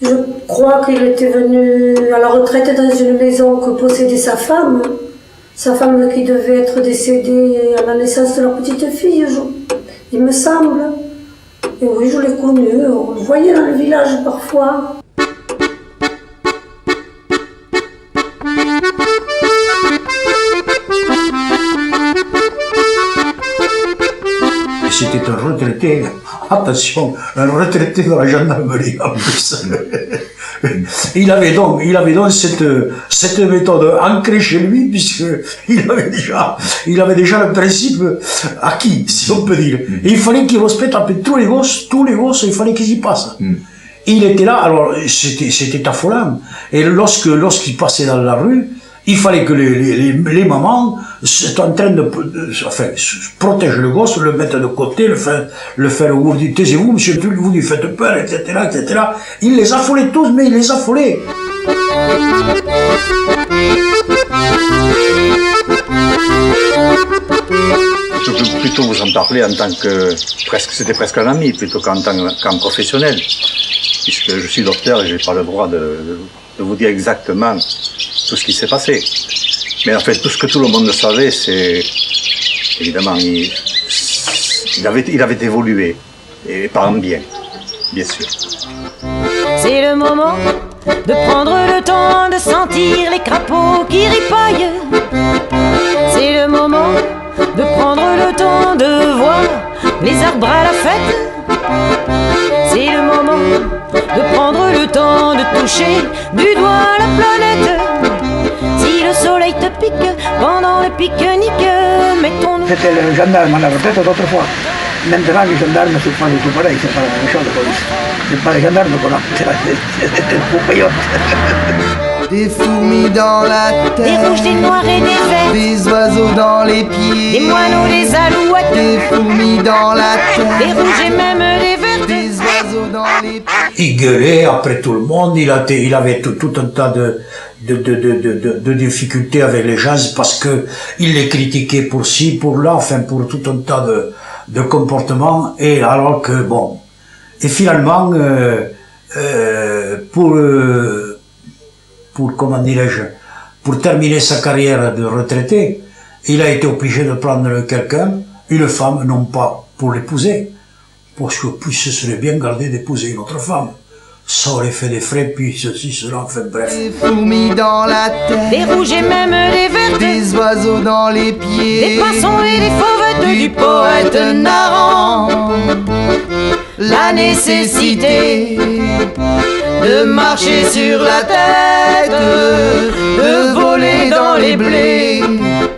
Je crois qu'il était venu à la retraite dans une maison que possédait sa femme qui devait être décédée à la naissance de leur petite fille, il me semble. Et oui, je l'ai connu, on le voyait dans le village parfois. C'était un retraité, attention, un retraité de la gendarmerie en plus. Il avait donc cette méthode ancrée chez lui, puisqu'il avait déjà le principe acquis, si on peut dire. Et il fallait qu'il respecte un peu tous les gosses, il fallait qu'ils y passent. Il était là, alors c'était affolant. Et lorsqu'il passait dans la rue, il fallait que les mamans soient en train protègent le gosse, le mettent de côté, le faire au du taisez-vous, monsieur, vous lui faites peur, etc., etc. Il les affolait tous, mais il les affolait. Plutôt vous en parlez en tant que c'était presque un ami, plutôt qu'en professionnel, puisque je suis docteur et j'ai pas le droit de vous dire exactement tout ce qui s'est passé. Mais en fait, tout ce que tout le monde savait, c'est évidemment il avait évolué et par un bien sûr. C'est le moment de prendre le temps de sentir les crapauds qui ripaillent. C'est le moment de prendre le temps de voir les arbres à la fête. C'est le moment de prendre le temps de toucher du doigt la planète. Si le soleil te pique pendant le pique-nique, mettons-nous... C'était le gendarme à la retraite d'autrefois. Maintenant, les gendarmes, c'est pas du tout pareil, c'est pas la même chose, la police. C'est pas les gendarmes qu'on a, c'est le poupeillote. Des fourmis dans la tête, des rouges, des noirs et des verts, des oiseaux dans les pieds, des moineaux, des alouettes, des fourmis dans la tête, des rouges et même des verts, des oiseaux dans les pieds. Il gueulait après tout le monde, il avait tout un tas de difficultés avec les gens parce que il les critiquait pour ci, pour là, enfin pour tout un tas de comportements, et alors que bon, et finalement pour comment dirais-je, pour terminer sa carrière de retraité, il a été obligé de prendre quelqu'un, une femme, non pas pour l'épouser, parce que puis ce serait bien gardé d'épouser une autre femme. Ça aurait fait des frais, puis ceci, cela, enfin bref. Des fourmis dans la tête, des rouges et même des verts, des oiseaux dans les pieds, des pinsons et des fauvettes du poète narrant. La nécessité de marcher sur la tête, de voler dans les blés.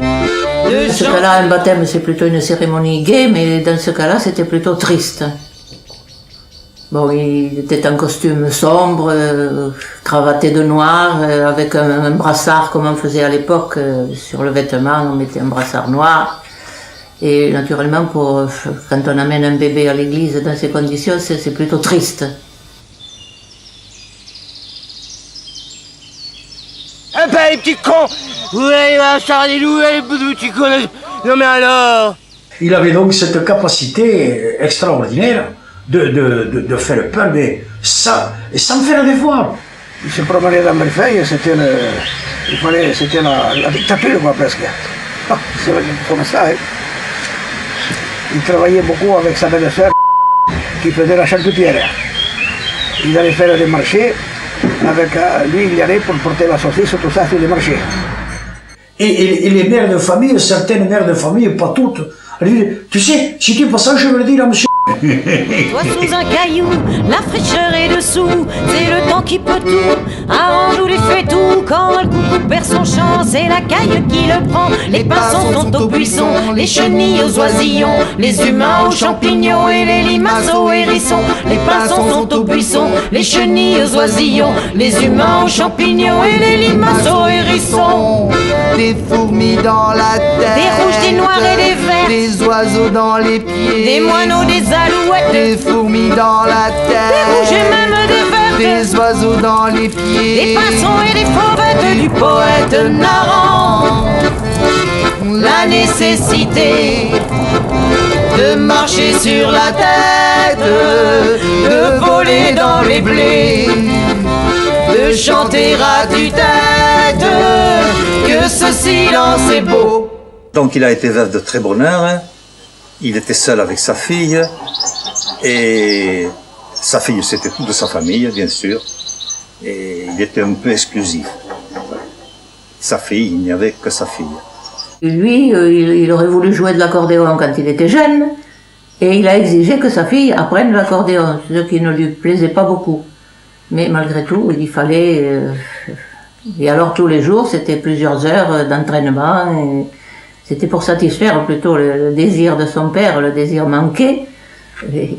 Dans ce cas-là, un baptême, c'est plutôt une cérémonie gay, mais dans ce cas-là, c'était plutôt triste. Bon, il était en costume sombre, cravaté de noir, avec un brassard comme on faisait à l'époque. Sur le vêtement, on mettait un brassard noir. Et naturellement, quand on amène un bébé à l'église dans ces conditions, c'est plutôt triste. Eh ben les petits cons, vous allez m'acheter des nouvelles petits cons. Non mais alors. Il avait donc cette capacité extraordinaire de faire peur, mais ça, et sans faire d'effort. Il se promenait dans Marseille, c'était la dictature, quoi, presque. C'est comme ça, hein. Il travaillait beaucoup avec sa belle-sœur qui faisait la charcutière. Il allait faire des marchés, avec lui il y allait pour porter la saucisse, tout ça sur les marchés. Et les mères de famille, certaines mères de famille, pas toutes, elles disaient, tu sais, si tu passes ça, je vais le dire à monsieur. Toi sous un caillou, la fraîcheur est dessous, c'est le temps qui peut tout, arrange ou lui fait tout. Quand le coucou perd son chant, c'est la caille qui le prend. Les pinsons sont aux buissons, les chenilles aux oisillons, les humains aux champignons et les limaces aux hérissons. Les pinsons sont aux buissons, les chenilles aux oisillons, les humains aux champignons et les limaces aux hérissons. Des fourmis dans la tête, des rouges, des noirs et des verts, des oiseaux dans les pieds, des moineaux, des alouettes, des fourmis dans la tête, des rouges et même des verts, des oiseaux dans les pieds, des pinsons et des fauvettes du poète narrant. La nécessité de marcher sur la tête, de voler dans les blés, de chanter à tue-tête, que ce silence est beau. Donc il a été veuf de très bonne heure, il était seul avec sa fille, et sa fille c'était toute de sa famille, bien sûr, et il était un peu exclusif. Sa fille, il n'y avait que sa fille. Lui, il aurait voulu jouer de l'accordéon quand il était jeune, et il a exigé que sa fille apprenne l'accordéon, ce qui ne lui plaisait pas beaucoup. Mais malgré tout, il fallait... Et alors tous les jours, c'était plusieurs heures d'entraînement, et c'était pour satisfaire plutôt le désir de son père, le désir manqué. Et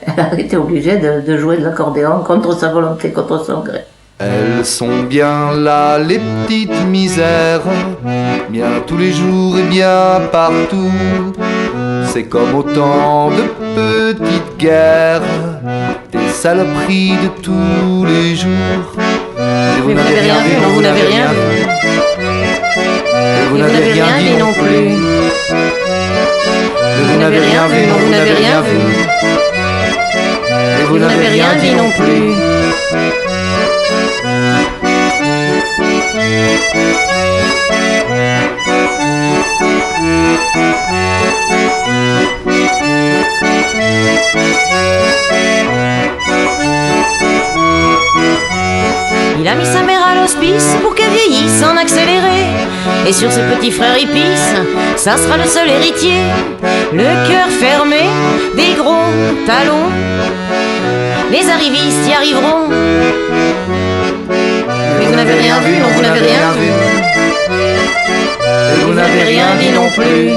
elle a été obligée de jouer de l'accordéon contre sa volonté, contre son gré. Elles sont bien là, les petites misères, bien tous les jours et bien partout. C'est comme autant de petites guerres, des saloperies de tous les jours. Et vous n'avez rien vu, non, vous n'avez rien vu. Et vous n'avez rien dit non plus. Et vous n'avez rien vu, non, vous n'avez rien vu. Et vous n'avez rien dit non plus. Il a mis sa mère à l'hospice pour qu'elle vieillisse en accéléré. Et sur ses petits frères épices, ça sera le seul héritier. Le cœur fermé, des gros talons, les arrivistes y arriveront. Mais vous n'avez rien vu, non, vous n'avez rien vu. Et vous n'avez rien dit non plus.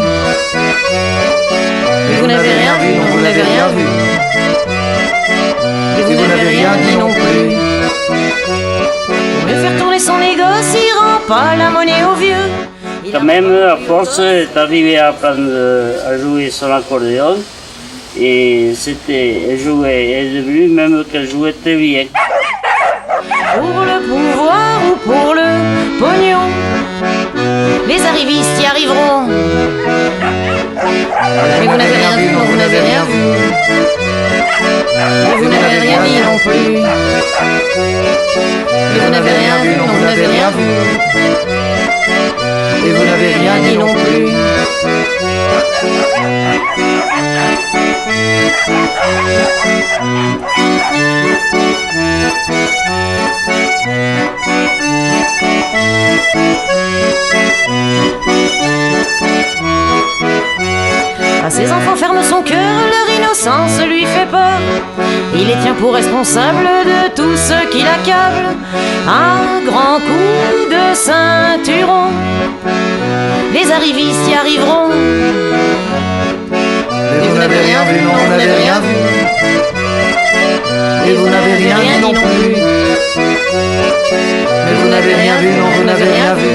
Et vous n'avez rien vu, non, vous n'avez rien vu. Et vous n'avez rien dit non plus. Pour mieux faire tourner son négoce, il rend pas la monnaie aux vieux. Quand même, à force, elle est arrivée à apprendre à jouer sur l'accordéon. Et elle jouait, elle est devenue même qu'elle jouait très bien. Pour le pouvoir ou pour le pognon, les arrivistes y arriveront. Mais vous n'avez rien vu, non, vous n'avez rien vu. Mais vous n'avez rien dit non plus. Mais vous n'avez rien vu, non, vous n'avez rien vu. Et vous n'avez rien dit non plus. À ses enfants ferme son cœur, leur innocence lui fait peur. Il les tient pour responsables de tout ce qui l'accable. Un grand coup de ceinturon, les arrivistes y arriveront. Mais vous n'avez rien vu, non, vous n'avez rien vu. Et vous n'avez rien dit non plus. Mais vous n'avez rien vu, non, vous n'avez rien vu.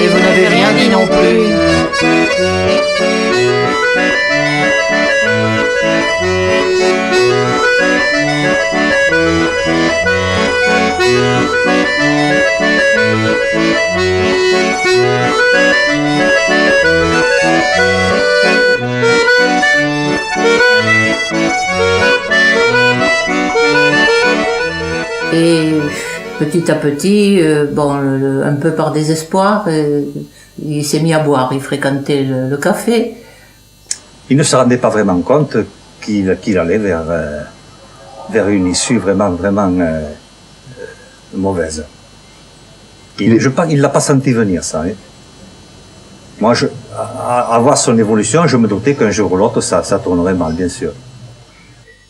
Et vous n'avez rien dit non plus. Et petit à petit, un peu par désespoir, il s'est mis à boire, il fréquentait le café. Il ne se rendait pas vraiment compte qu'il allait vers une issue vraiment mauvaise. Il ne l'a pas senti venir, ça. Hein. Moi, à voir son évolution, je me doutais qu'un jour ou l'autre, ça tournerait mal, bien sûr.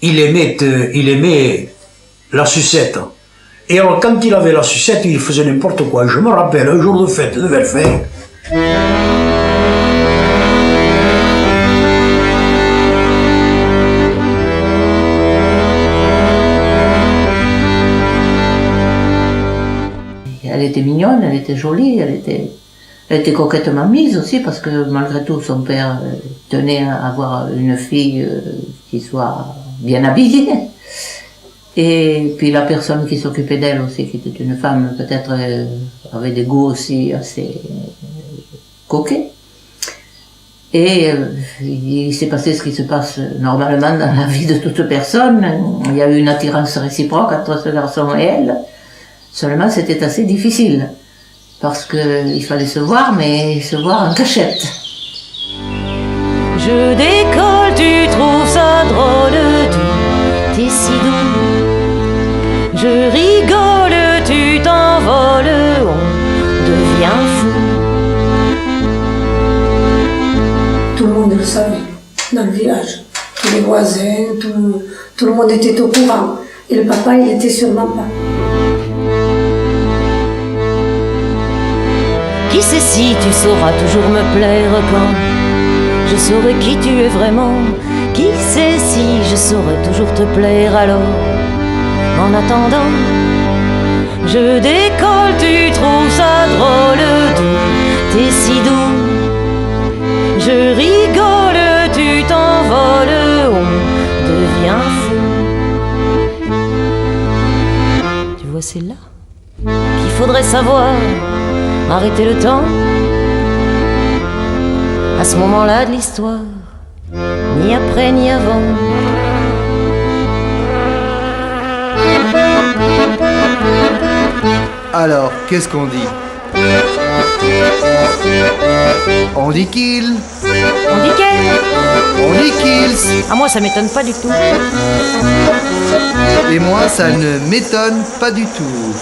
Il aimait la sucette. Et alors, quand il avait la sucette, il faisait n'importe quoi. Je me rappelle, un jour de fête, de belle fête. Elle était mignonne, elle était jolie, elle était coquettement mise aussi, parce que malgré tout, son père tenait à avoir une fille qui soit bien habillée. Et puis la personne qui s'occupait d'elle aussi, qui était une femme peut-être avait des goûts aussi assez coquets. Et il s'est passé ce qui se passe normalement dans la vie de toute personne. Il y a eu une attirance réciproque entre ce garçon et elle. Seulement, c'était assez difficile. Parce qu'il fallait se voir, mais se voir en cachette. Je décolle, tu trouves ça drôle, t'es si doux. Je rigole, tu t'envoles, on devient fou. Tout le monde le savait, dans le village. Tous les voisins, tout le monde était au courant. Et le papa, il était sûrement pas. Qui sait si tu sauras toujours me plaire quand je saurai qui tu es vraiment. Qui sait si je saurai toujours te plaire alors. En attendant, je décolle, tu trouves ça drôle, t'es si doux. Je rigole, tu t'envoles, on devient fou. Tu vois, c'est là qu'il faudrait savoir arrêter le temps. À ce moment-là de l'histoire, ni après ni avant. Alors, qu'est-ce qu'on dit? On dit qu'il. On dit qu'elle. On dit qu'ils. Ah, moi ça m'étonne pas du tout. Et moi, ça ne m'étonne pas du tout.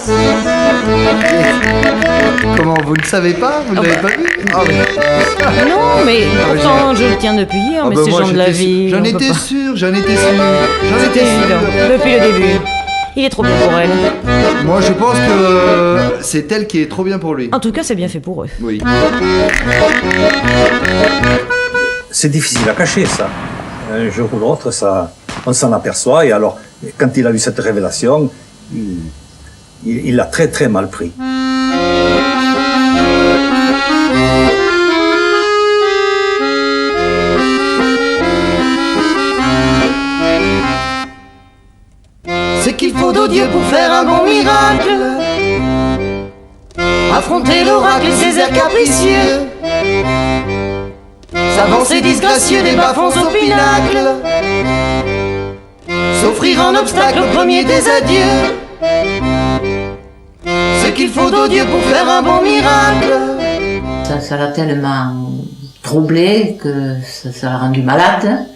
Comment, vous ne savez pas? Vous ne l'avez pas vu? Ah, mais... Non, mais pourtant je le tiens depuis hier, mais bah ces moi, gens de la vie. J'en on peut étais pas. sûr, j'en étais C'était évident, sûr. depuis le début. Il est trop bien pour elle. Moi, je pense que c'est elle qui est trop bien pour lui. En tout cas, c'est bien fait pour eux. Oui. C'est difficile à cacher, ça. Un jour ou l'autre, ça, on s'en aperçoit. Et alors, quand il a eu cette révélation, il l'a très très mal pris. Ce qu'il faut de Dieu pour faire un bon miracle. Affronter l'oracle et ses airs capricieux. S'avancer disgracieux des bas-fonds au pinacle. S'offrir en obstacle au premier des adieux. Ce qu'il faut de Dieu pour faire un bon miracle. Ça l'a tellement troublé que ça l'a rendu malade.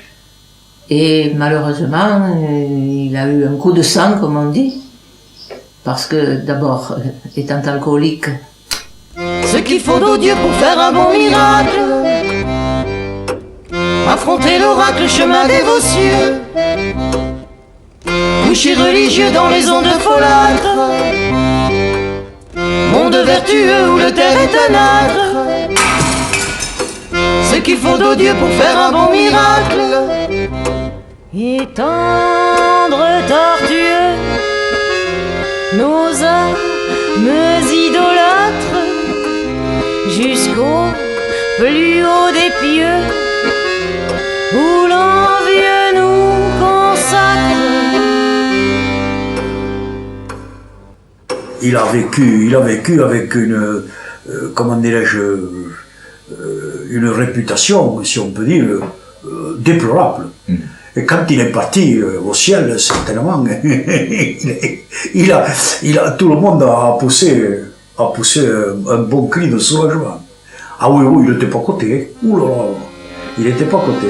Et malheureusement, il a eu un coup de sang, comme on dit. Parce que d'abord, étant alcoolique. Ce qu'il faut de Dieu pour faire un bon miracle. Affronter l'oracle, chemin dévotieux. Coucher religieux dans les ondes folâtres. Monde vertueux où le terre est un âtre. Ce qu'il faut de Dieu pour faire un bon miracle. Et tendre tortueux, nos âmes idolâtres, jusqu'au plus haut des pieux, où l'envieux nous consacre. Il a vécu avec une, comment dirais-je, une réputation, si on peut dire, déplorable. Et quand il est parti au ciel, certainement, tout le monde a poussé un bon cri de soulagement. Ah oui, il n'était pas coté. Ouh là là, il n'était pas coté.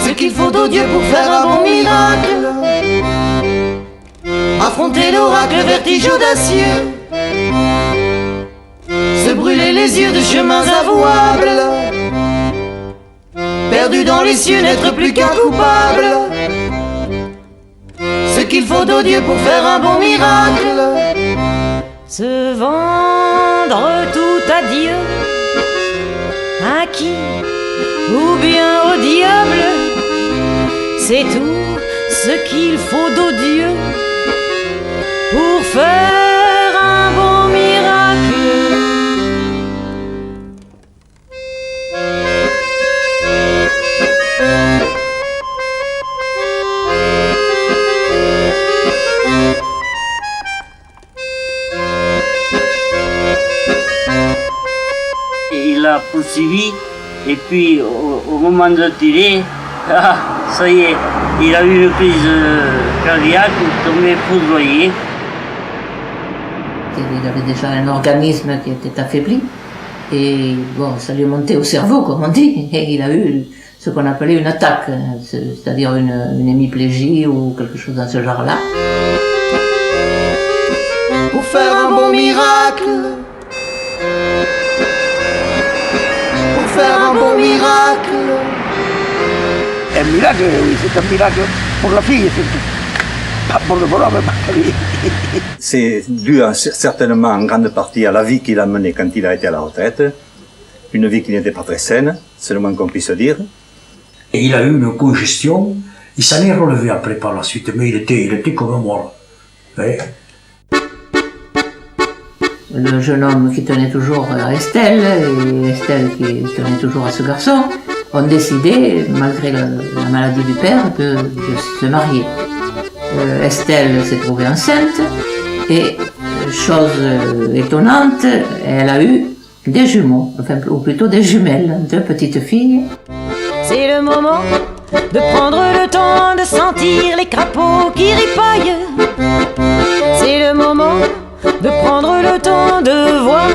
Ce qu'il faut de Dieu pour faire un bon miracle. Affronter l'oracle, vertige audacieux. Se brûler les yeux de chemins avouables. Perdu dans les cieux, n'être plus qu'un coupable. Ce qu'il faut de Dieu pour faire un bon miracle. Se vendre tout à Dieu. À qui? Ou bien au diable. C'est tout ce qu'il faut d'au Dieu pour faire un bon miracle. suivi. Et puis au moment de tirer, ça y est, il a eu une crise cardiaque, tombé foudroyé. Il avait déjà un organisme qui était affaibli. Et bon, ça lui est monté au cerveau, comme on dit, et il a eu ce qu'on appelait une attaque, c'est-à-dire une hémiplégie ou quelque chose dans ce genre-là. Pour faire un bon miracle, pour faire un bon miracle. Un miracle, oui, c'est un miracle pour la fille, surtout. Pas pour le bonhomme, pas pour lui. C'est dû certainement en grande partie à la vie qu'il a menée quand il a été à la retraite. Une vie qui n'était pas très saine, c'est le moins qu'on puisse dire. Et il a eu une congestion, il s'en est relevé après par la suite, mais il était comme mort. Ouais. Le jeune homme qui tenait toujours à Estelle, et Estelle qui tenait toujours à ce garçon, ont décidé, malgré la maladie du père, de se marier. Estelle s'est trouvée enceinte, et chose étonnante, elle a eu des jumeaux, enfin, ou plutôt des jumelles, 2 petites filles. C'est le moment de prendre le temps de sentir les crapauds qui ripaillent. C'est le moment de prendre le temps de voir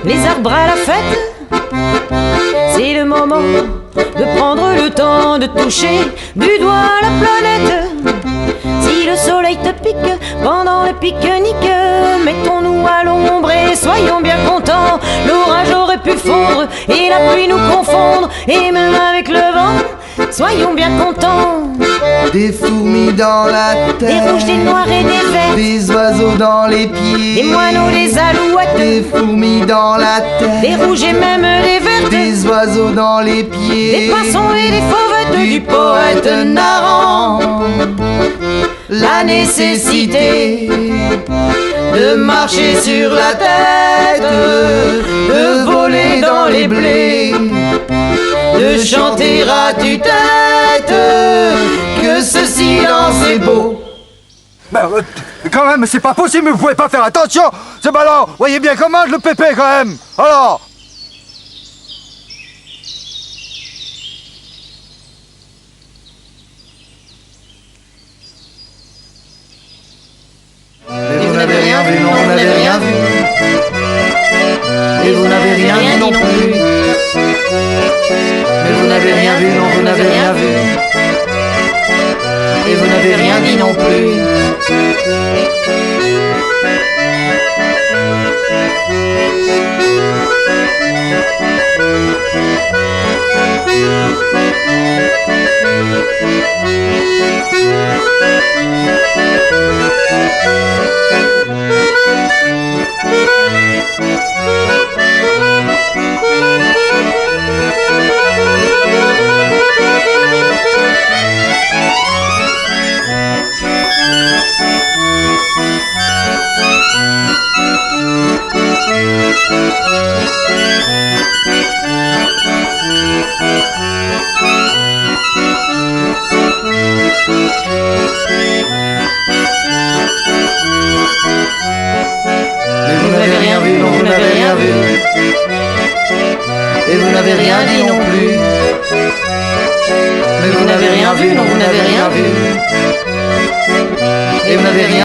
les arbres à la fête. C'est le moment de prendre le temps de toucher du doigt la planète. Si le soleil te pique pendant le pique-nique, mettons-nous à l'ombre et soyons bien contents. L'orage aurait pu fondre et la pluie nous confondre, et même avec le vent, soyons bien contents. Des fourmis dans la Des terre, rouges, des noirs et des verts, des oiseaux dans les pieds, des moineaux, des alouettes, des fourmis dans la terre, des rouges et même des vertes, des oiseaux dans les pieds, des poissons et des fauvettes, du poète narrant. La nécessité de marcher sur la tête, de voler dans les blés, de chanter à tue-tête, que ce silence est beau. Ben, quand même, c'est pas possible, vous pouvez pas faire attention. Ce ballon, voyez bien comment je le pépais quand même. Alors. Et vous n'avez rien vu, non, vous n'avez rien vu. Et vous n'avez rien vu non plus. Mais vous n'avez rien vu, non, vous n'avez rien vu. Et vous n'avez rien dit non plus. Mais vous n'avez rien vu, non, vous n'avez rien vu. Et vous n'avez rien dit non plus. Mais vous n'avez rien vu, non, vous n'avez rien vu. Et vous n'avez rien